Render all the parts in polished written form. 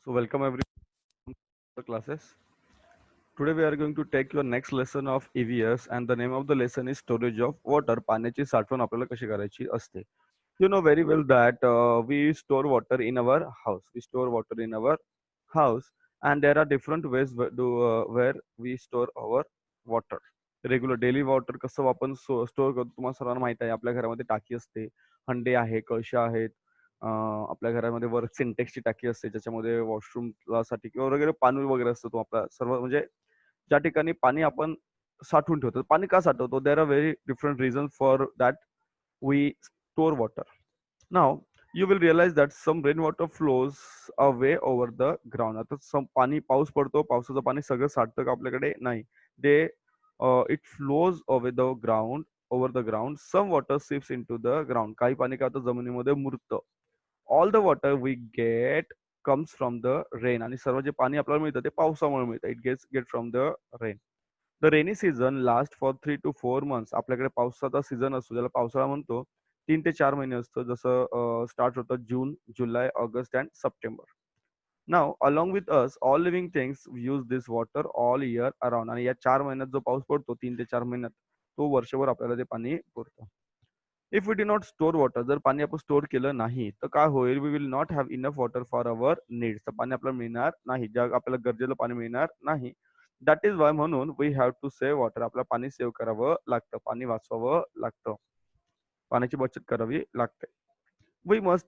So welcome everyone to the classes. Today we are going to take your next lesson of EVS and the name of the lesson is storage of water. पाण्याची साठवण आपल्याला कशी करायची असते. You know very well that we store water in our house. We store water in our house and there are different ways where we store our water. Regular daily water कसं आपण store करतो तुम्हाला सर्वांना माहित आहे. आपल्या घरामध्ये टाकी असते, हंडे आहे, कळशा आहेत. आपल्या घरामध्ये वर सिंटेक्सची टाकी असते ज्याच्यामध्ये वॉशरूमसाठी किंवा वगैरे पाणी वगैरे असतं. तो आपला सर्व म्हणजे ज्या ठिकाणी पाणी आपण साठवून ठेवतो. पाणी का साठवतो? There are very different reason for that we store water. Now you will realise that some rain water flows away over the ground. आता पाणी पाऊस पडतो, पावसाचं पाणी सगळं साठतं का आपल्याकडे? नाही. They it flows over the ground over the ground. Some water seeps in to the ground. काही पाणी काय होतं जमिनीमध्ये मुरतं. All the water we get comes from the rain. आणि सर्व जे पाणी आपल्याला मिळतं ते पावसामुळे मिळतं. It get from the rain. The rainy season last for 3 to 4 months. आपल्याकडे पावसाचा सीझन असतो ज्याला पावसाळा म्हणतो. 3 ते 4 महिने असतं. जसं स्टार्ट होतं June, July, August and September. Now along with us all living things use this water all year around. आणि या 4 महिन्यात जो पाऊस पडतो 3 ते 4 महिन्यात तो वर्षभर आपल्याला ते पाणी पुरतं. If we do not store water, जर पाणी आपण स्टोर केलं नाही तर काय होईल? We will not have enough water for our needs. तर पाणी आपल्याला मिळणार नाही, ज्या आपल्याला गरजेचं पाणी मिळणार नाही. दॅट इज वाय म्हणून we have to save water. आपल्याला पाणी सेव्ह करावं लागतं, पाणी वाचवावं लागतं, पाण्याची बचत करावी लागते. We must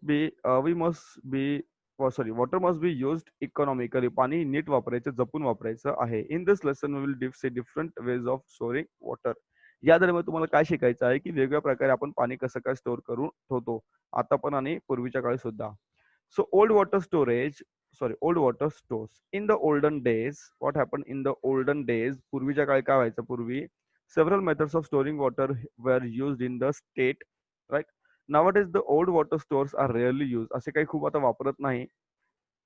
be sorry water must be used economically. पाणी नीट वापरायचं, जपून वापरायचं आहे. In this lesson we will see different ways of storing water. या दरम्यान तुम्हाला काय शिकायचं आहे की वेगवेगळ्या प्रकारे आपण पाणी कसं काय स्टोअर करून ठेवतो, आता पण आणि पूर्वीच्या काळी सुद्धा. So old water stores in the olden days. What happen in the olden days? पूर्वीच्या काळी काय व्हायचं? पूर्वी several methods of storing water were used in the state, right. Nowadays the old water stores are rarely used. असे काही खूप आता वापरत नाही.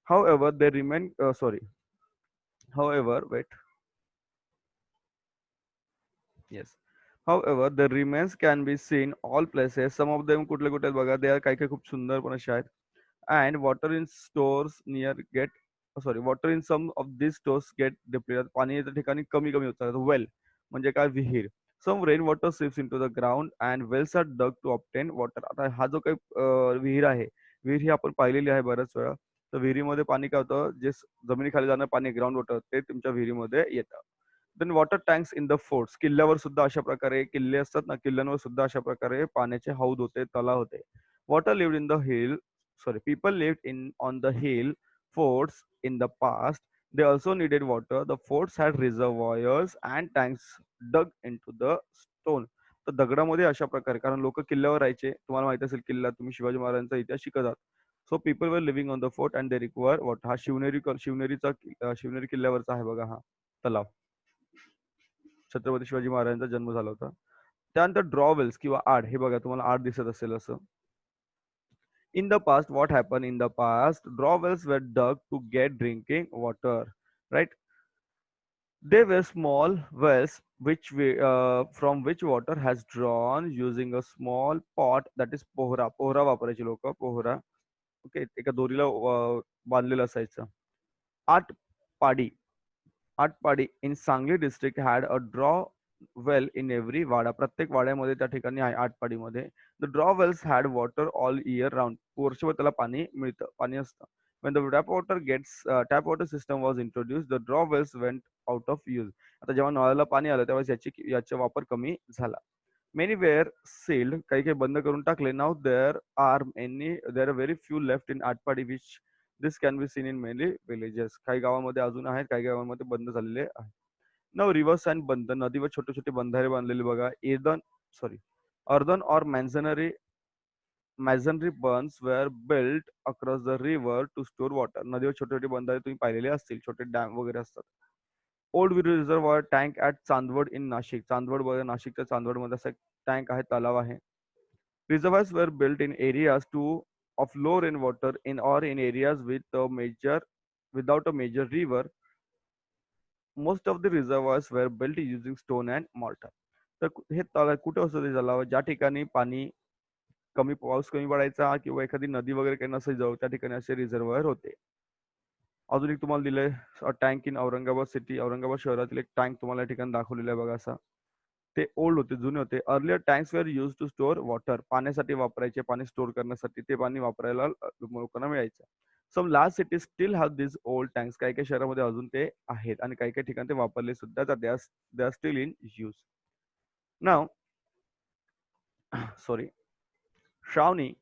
However, they remain sorry. However, wait. Yes. However, the remains can be seen all places. Some of them कुठले कुठे आहेत बघा. They are काही काही खूप सुंदर पण असे आहेत. And water in stores near get water in some of these stores get depleted. पाणी त्या ठिकाणी कमी कमी होत चालतं. Well म्हणजे काय? विहीर. Some rainwater seeps into the ground and wells are dug to obtain water. आता हा जो काही विहीर आहे, विहीर ही आपण पाहिलेली आहे बऱ्याच वेळा. तर विहिरीमध्ये पाणी काय होतं? जे जमिनीखाली जाणं पाणी ग्राउंड वॉटर ते तुमच्या विहिरीमध्ये येतं. Then water tanks in the forts. किल्ल्यावर सुद्धा अशा प्रकारे किल्ले असतात ना, किल्ल्यांवर सुद्धा अशा प्रकारे पाण्याचे हौद होते, तलाव होते. Water lived in the hill people lived in on the hill forts in the past. They also needed water. The forts had reservoirs and tanks dug into the stone. तर दगडामध्ये अशा प्रकारे, कारण लोक किल्ल्यावर राहायचे, तुम्हाला माहिती असेल किल्ला, तुम्ही शिवाजी महाराजांचा इतिहास शिकत आहात. So people were living on the fort and they require water. हा शिवनेरी किल्ल्यावरचा आहे बघा हा तलाव. छत्रपती शिवाजी महाराजांचा जन्म झाला होता. त्यानंतर ड्रॉवेल्स किंवा आड, हे बघा तुम्हाला आड दिसत असेल असं. In the past, what happened in the past? Draw wells were dug to get drinking water, right? They were small wells from which water has drawn using a small pot, that is Pohra. Pohra वापरायचे लोक, Pohra. Okay, एका दोरीला बांधलेलं असायचं. आठ पाडी. Atpadi in Sangli district had a draw well in every wada. प्रत्येक वाड्यामध्ये त्या ठिकाणी आहे आटपाडीमध्ये. The draw wells had water all year round. वर्षभर त्याला पाणी मिळतं, पाणी असतं. When the tap water system was introduced, the draw wells went out of use. आता जेव्हा नळाला पाणी आलं तेव्हा याचा वापर कमी झाला. Many were sealed, काही काही बंद करून टाकले. Now there are very few left in Atpadi which this can be seen in many villages. काही गावामध्ये अजून आहेत, काही गावामध्ये बंद झालेले आहेत. नाव रिव्हर्स अँड बंद. नदीवर छोटे छोटे बंधारे बांधलेले बघा. Sorry earthen or masonry bunds were built across the river to store water. नदीवर छोटे छोटे बंधारे तुम्ही पाहिलेले असतील, छोटे डॅम वगैरे असतात. Old reservoir tank at Chandwad in Nashik. Chandwad बघा, नाशिकच्या चांदवडमध्ये असा एक टँक आहे, तलाव आहे. Reservoirs were built in areas of low rainwater in areas without a major river. Most of the reservoirs were built using stone and mortar. तर हे तलाव कुठे असतं? ते तलाव ज्या ठिकाणी पाणी पाऊस कमी पडायचा किंवा एखादी नदी वगैरे काही नसेल जवळ, त्या ठिकाणी असे रिझर्व्हायर होते. अजून एक तुम्हाला दिलंय tank in Aurangabad city. Aurangabad शहरातील एक टँक तुम्हाला या ठिकाणी दाखवलेला आहे बघा असा. ते ओल्ड होते, जुने होते. Earlier tanks were used to store water. पाण्यासाठी वापरायचे, पाणी स्टोअर करण्यासाठी ते पाणी वापरायला लोकांना मिळायचं. Some large cities still have this old tanks. काही काही शहरामध्ये अजून ते आहेत आणि काही काही ठिकाणी ते वापरले सुद्धा जातात. They are still in use. Now sorry Shravani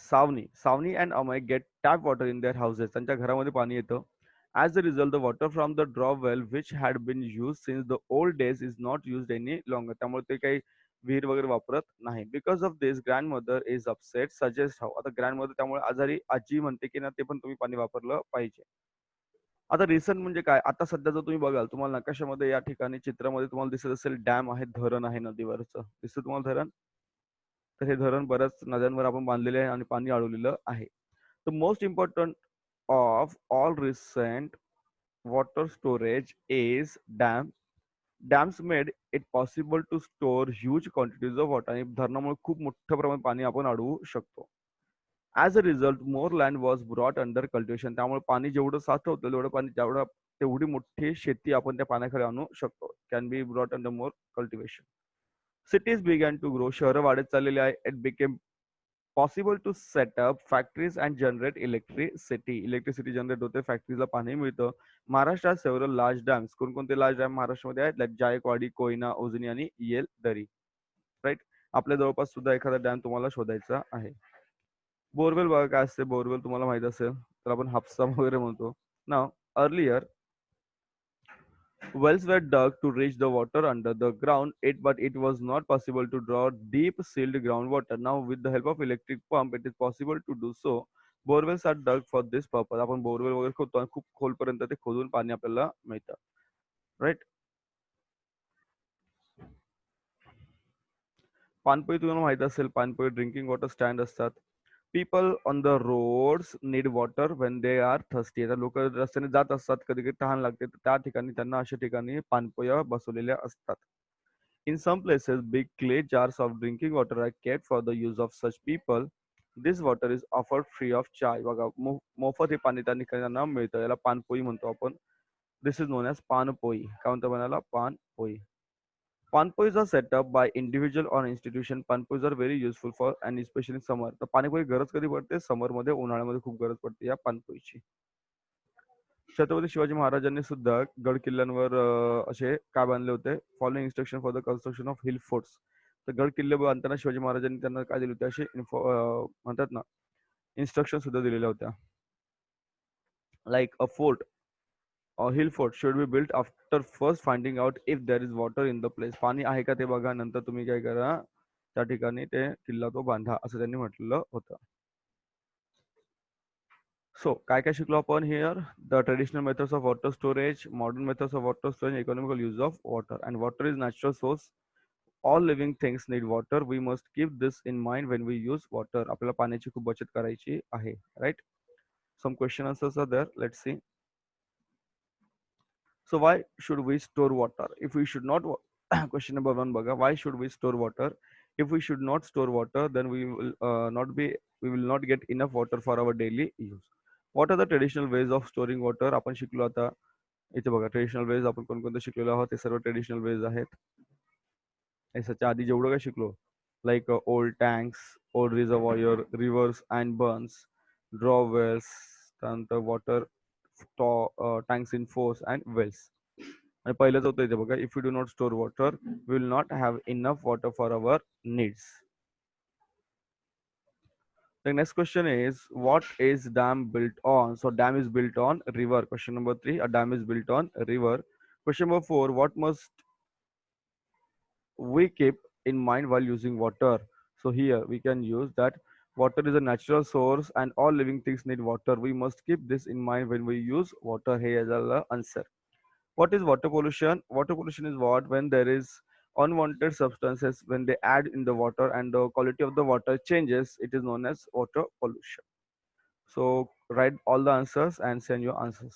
Savni and Amay get tap water in their houses. त्यांच्या घरामध्ये पाणी येतं. As a result, the water from the draw well, which had been used since the old days, is not used any longer. त्यामुळे ते काही विहीर वगैरे वापरत नाही. Because of this, grandmother is upset. Suggest how. आता grandmother त्यामुळे आजारी आजी म्हणते की ना ते पण तुम्ही पाणी वापरलं पाहिजे. आता रिसन म्हणजे काय? आता सध्या जर तुम्ही बघाल, तुम्हाला नकाशामध्ये या ठिकाणी चित्रामध्ये तुम्हाला दिसत असेल डॅम आहे, धरण आहे नदीवरचं. दिसतं तुम्हाला धरण? तर हे धरण बऱ्याच नद्यांवर आपण बांधलेले आहे आणि पाणी अडवलेलं आहे. The most important of all recent water storage is dam. Dams made it possible to store huge quantities of water. आणि धरणामुळे खूप मोठ्या प्रमाणात पाणी आपण अडवू शकतो. As a result more land was brought under cultivation. त्यामुळे पाणी जेवढं साठवतं तेवढं पाणी तेवढी मोठी शेती आपण त्या पाण्याखाली आणू शकतो. Can be brought under more cultivation. Cities began to grow. शहरं वाढत चाललेली आहे. It became possible to set up factories and generate electricity. Electricity generate होते, फॅक्टरीला पाणी मिळतं. महाराष्ट्रात सेव्हरल लार्ज डॅम्स. कोणकोणते लार्ज डॅम महाराष्ट्रामध्ये आहेत? लाईक जायकवाडी, कोयना, उजनी आणि येलदरी. राईट. आपल्या जवळपास सुद्धा एखादा डॅम तुम्हाला शोधायचा आहे. बोरवेल बघा काय असते. बोरवेल तुम्हाला माहित असेल तर आपण हापसा वगैरे म्हणतो. नाव earlier wells were dug to reach the water under the ground, but it was not possible to draw deep sealed groundwater. Now, with the help of electric pump, it is possible to do so. Borewells are dug for this purpose. आपण borewell वगैरे खोदतो आणि खूप खोलपर्यंत ते खोदून पाणी आपल्याला मिळतं. राईट. पाणपोई तुम्हाला माहित असेल, पाणपोई ड्रिंकिंग वॉटर स्टँड असतात. People on the roads need water when they are thirsty. आता लोक रस्त्याने जात असतात, कधी कधी तहान लागते, तर त्या ठिकाणी त्यांना अशा ठिकाणी पाणपोया बसवलेल्या असतात. In some places, big clay jars of drinking water are kept for the use of such people. This water is offered free of charge. बघा मोफत हे पाणी त्या ठिकाणी त्यांना मिळतं. याला पानपोई म्हणतो आपण. दिस इज नोन एज पानपोई. काय म्हणतो बनायला? पानपोई. Panpois are set up by individual or institution. Panpois are very useful for and especially summer. तर पाणीपोई गरज कधी पडते? समर मध्ये, उन्हाळ्यामध्ये खूप गरज पडते या पाणपोईची. छत्रपती शिवाजी महाराजांनी सुद्धा गड किल्ल्यांवर असे काय बांधले होते? Following instruction for the construction of hill forts. तर गड किल्ले बांधताना शिवाजी महाराजांनी त्यांना काय दिले होते? असे म्हणतात ना, इन्स्ट्रक्शन सुद्धा दिलेल्या होत्या. Like a fort hill fort should be built after first finding out if there is water in the place. पाणी आहे का ते बघा, नंतर तुम्ही काय करा, त्या ठिकाणी ते किल्ला तो बांधा, असं त्यांनी म्हटलेलं होतं. सो काय काय शिकलो आपण here? The traditional methods of water storage, modern methods of water storage, economical use of water. And water is natural source. All living things need water. We must keep this in mind when we use water. आपल्याला पाण्याची खूप बचत करायची आहे. Right. Some question answers are there. Let's see. So why should we store water? If we should not, question number one, baga, why should we store water? If we should not store water, then we will not get enough water for our daily use. What are the traditional ways of storing water? आपण शिकलो आता. इथे बघा traditional ways आपण कोणकोणते शिकलेलो आहोत, ते सर्व ट्रेडिशनल वेज आहेत. याच्या आधी जेवढं काय शिकलो, like old tanks, old reservoir, rivers and bunds, draw wells, त्यानंतर water tanks in forts and wells. आणि पहिलंच होतं इथे बघा, if you do not store water we will not have enough water for our needs. The next question is, what is dam built on? So dam is built on river. Question number 3, a dam is built on river. Question number 4, what must we keep in mind while using water? So here we can use that water is a natural source and all living things need water. We must keep this in mind when we use water. Here is the answer. What is water pollution? Water pollution is what? When there is unwanted substances when they add in the water and the quality of the water changes, it is known as water pollution. So write all the answers and send your answers.